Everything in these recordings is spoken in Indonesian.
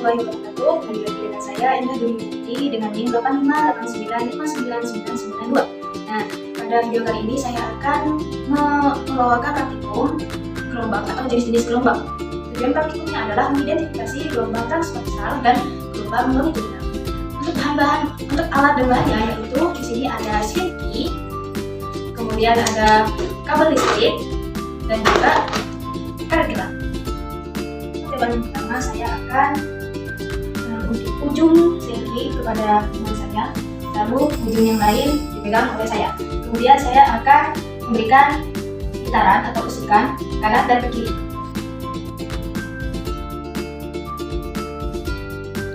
warahmatullahi wabarakatuh. Kembali lagi dengan saya Endra Duyuti dengan NIM 85895992. Nah, pada video kali ini saya akan membawakan praktikum gelombang atau jenis-jenis gelombang. Tujuan praktikumnya adalah mengidentifikasi gelombang transversal dan gelombang longitudinal. Untuk bahan-bahan untuk alat dengarnya yaitu di sini ada slinky, kemudian ada kabel listrik dan juga karet gelang. Bahan pertama saya akan ujung slinky kepada teman saya, lalu ujung yang lain dipegang oleh saya. Kemudian saya akan memberikan gitaran atau usukan kanan dan ke kiri.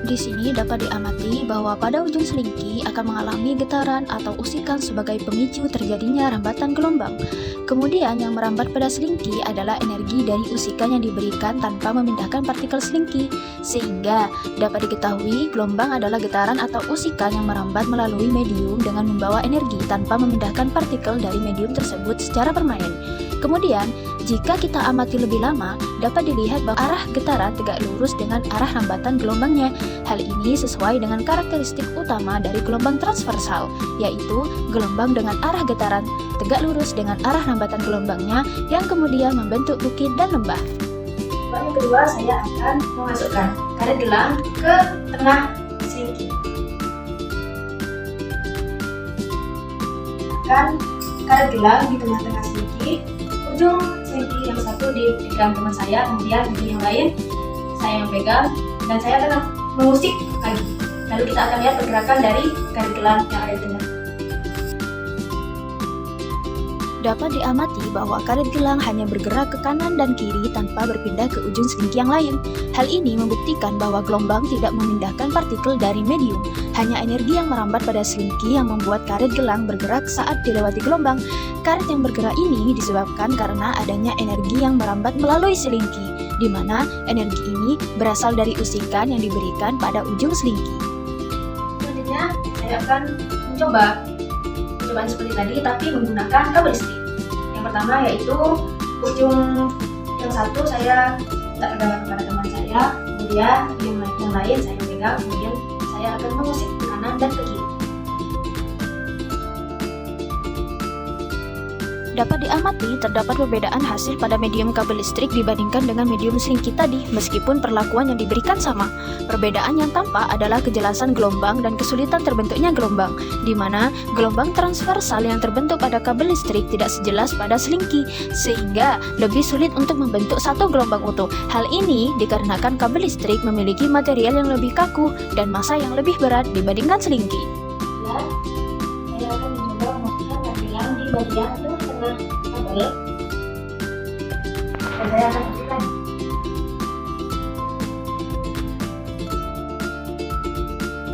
Di sini dapat diamati bahwa pada ujung slinky akan mengalami getaran atau usikan sebagai pemicu terjadinya rambatan gelombang. Kemudian yang merambat pada slinky adalah energi dari usikan yang diberikan tanpa memindahkan partikel slinky, sehingga dapat diketahui gelombang adalah getaran atau usikan yang merambat melalui medium dengan membawa energi tanpa memindahkan partikel dari medium tersebut secara permanen. Kemudian, jika kita amati lebih lama, dapat dilihat bahwa arah getaran tegak lurus dengan arah rambatan gelombangnya. Hal ini sesuai dengan karakteristik utama dari gelombang transversal, yaitu gelombang dengan arah getaran tegak lurus dengan arah rambatan gelombangnya yang kemudian membentuk bukit dan lembah. Yang kedua, saya akan memasukkan karet gelang ke tengah slinky. Karet gelang di tengah-tengah slinky. Ujung slinky yang satu dipegang teman saya, kemudian ujung yang lain saya yang pegang, dan saya akan mengusik lagi. Lalu kita akan lihat pergerakan dari karet gelang yang ada di tengah. Dapat diamati bahwa karet gelang hanya bergerak ke kanan dan kiri tanpa berpindah ke ujung slinky yang lain. Hal ini membuktikan bahwa gelombang tidak memindahkan partikel dari medium, hanya energi yang merambat pada slinky yang membuat karet gelang bergerak saat dilewati gelombang. Karet yang bergerak ini disebabkan karena adanya energi yang merambat melalui slinky, di mana energi ini berasal dari usikan yang diberikan pada ujung slinky. Selanjutnya, saya akan mencoba percobaan seperti tadi tapi menggunakan kabel listrik. Yang pertama yaitu ujung yang satu saya pegang kepada teman saya, kemudian yang lain saya pegang, kemudian saya akan mengusik ke kanan dan ke kiri. Dapat diamati terdapat perbedaan hasil pada medium kabel listrik dibandingkan dengan medium slinky tadi, meskipun perlakuan yang diberikan sama. Perbedaan yang tampak adalah kejelasan gelombang dan kesulitan terbentuknya gelombang, di mana gelombang transversal yang terbentuk pada kabel listrik tidak sejelas pada slinky, sehingga lebih sulit untuk membentuk satu gelombang utuh. Hal ini dikarenakan kabel listrik memiliki material yang lebih kaku dan massa yang lebih berat dibandingkan slinky. Dan saya akan mencoba memasukkan karet gelang di bagian tengah kabel, dan saya akan usik lagi.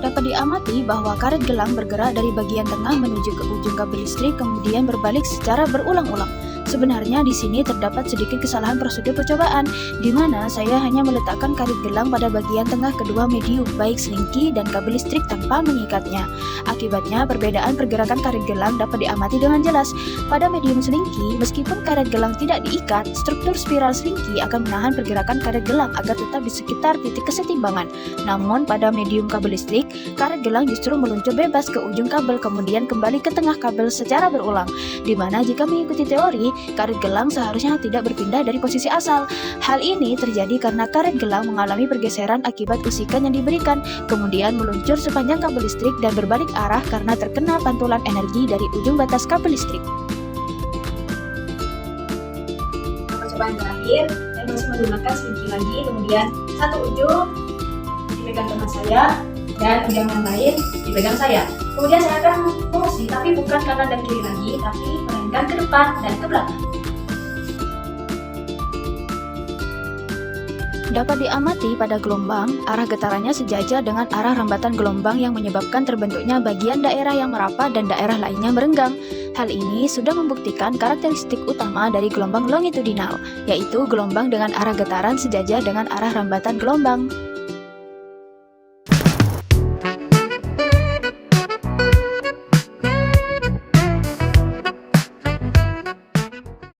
Dapat diamati bahwa karet gelang bergerak dari bagian tengah menuju ke ujung kabel listrik kemudian berbalik secara berulang-ulang. Sebenarnya di sini terdapat sedikit kesalahan prosedur percobaan, di mana saya hanya meletakkan karet gelang pada bagian tengah kedua medium, baik slinky dan kabel listrik tanpa mengikatnya. Akibatnya, perbedaan pergerakan karet gelang dapat diamati dengan jelas. Pada medium slinky, meskipun karet gelang tidak diikat, struktur spiral slinky akan menahan pergerakan karet gelang agar tetap di sekitar titik kesetimbangan. Namun, pada medium kabel listrik, karet gelang justru meluncur bebas ke ujung kabel kemudian kembali ke tengah kabel secara berulang, di mana jika mengikuti teori, karet gelang seharusnya tidak berpindah dari posisi asal. Hal ini terjadi karena karet gelang mengalami pergeseran akibat usikan yang diberikan, kemudian meluncur sepanjang kabel listrik dan berbalik arah karena terkena pantulan energi dari ujung batas kabel listrik. Percobaan terakhir, saya masih menggunakan slinky lagi, kemudian satu ujung dipegang teman saya dan ujung yang lain dipegang saya. Kemudian saya akan mengusik, tapi bukan kanan dan kiri lagi, tapi melainkan ke depan dan ke belakang. Dapat diamati pada gelombang, arah getarannya sejajar dengan arah rambatan gelombang yang menyebabkan terbentuknya bagian daerah yang merapat dan daerah lainnya merenggang. Hal ini sudah membuktikan karakteristik utama dari gelombang longitudinal, yaitu gelombang dengan arah getaran sejajar dengan arah rambatan gelombang.